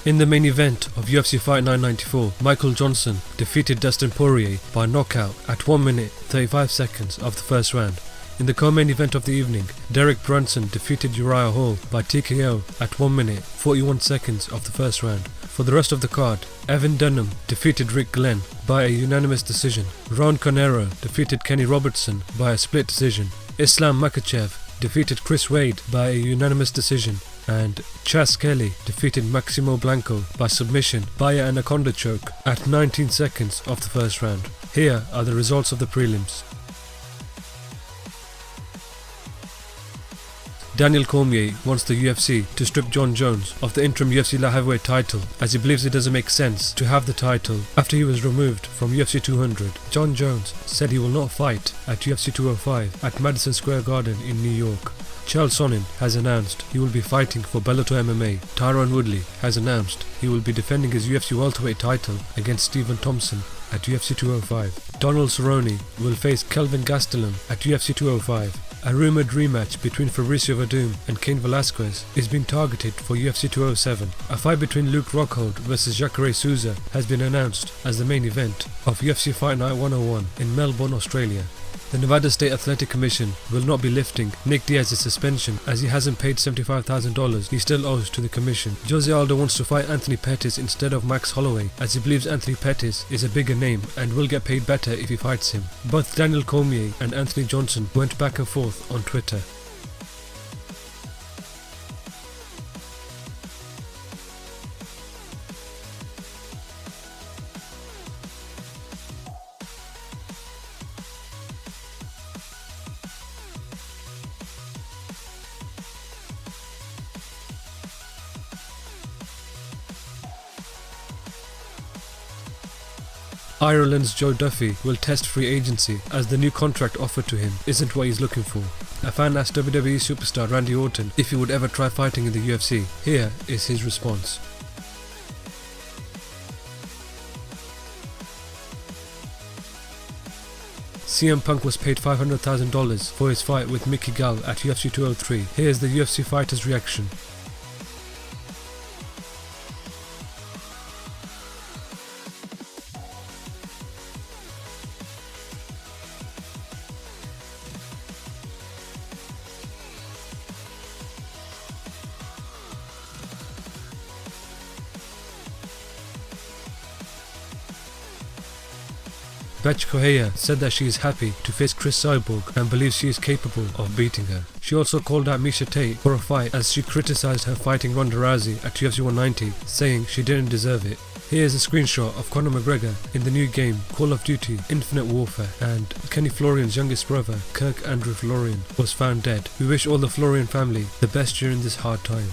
In the main event of UFC Fight 994, Michael Johnson defeated Dustin Poirier by knockout at 1 minute 35 seconds of the first round. In the co-main event of the evening, Derek Brunson defeated Uriah Hall by TKO at 1 minute 41 seconds of the first round. For the rest of the card, Evan Dunham defeated Rick Glenn by a unanimous decision. Ron Carnero defeated Kenny Robertson by a split decision. Islam Makhachev defeated Chris Wade by a unanimous decision. And Chas Kelly defeated Maximo Blanco by submission via anaconda choke at 19 seconds of the first round. Here are the results of the prelims. Daniel Cormier wants the UFC to strip Jon Jones of the interim UFC light heavyweight title, as he believes it doesn't make sense to have the title after he was removed from UFC 200. Jon Jones said he will not fight at UFC 205 at Madison Square Garden in New York. Chael Sonnen has announced he will be fighting for Bellator MMA. Tyron Woodley has announced he will be defending his UFC welterweight title against Stephen Thompson at UFC 205. Donald Cerrone will face Kelvin Gastelum at UFC 205. A rumoured rematch between Fabricio Werdum and Cain Velasquez is being targeted for UFC 207. A fight between Luke Rockhold vs Jacare Souza has been announced as the main event of UFC Fight Night 101 in Melbourne, Australia. The Nevada State Athletic Commission will not be lifting Nick Diaz's suspension as he hasn't paid $75,000 he still owes to the commission. Jose Aldo wants to fight Anthony Pettis instead of Max Holloway, as he believes Anthony Pettis is a bigger name and will get paid better if he fights him. Both Daniel Cormier and Anthony Johnson went back and forth on Twitter. Ireland's Joe Duffy will test free agency as the new contract offered to him isn't what he's looking for. A fan asked WWE superstar Randy Orton if he would ever try fighting in the UFC. Here is his response. CM Punk was paid $500,000 for his fight with Mickey Gall at UFC 203. Here's the UFC fighter's reaction. Betch Correia said that she is happy to face Chris Cyborg and believes she is capable of beating her. She also called out Miesha Tate for a fight as she criticized her fighting Ronda Rousey at UFC 190, saying she didn't deserve it. Here's a screenshot of Conor McGregor in the new game Call of Duty Infinite Warfare, and Kenny Florian's youngest brother, Kirk Andrew Florian, was found dead. We wish all the Florian family the best during this hard time.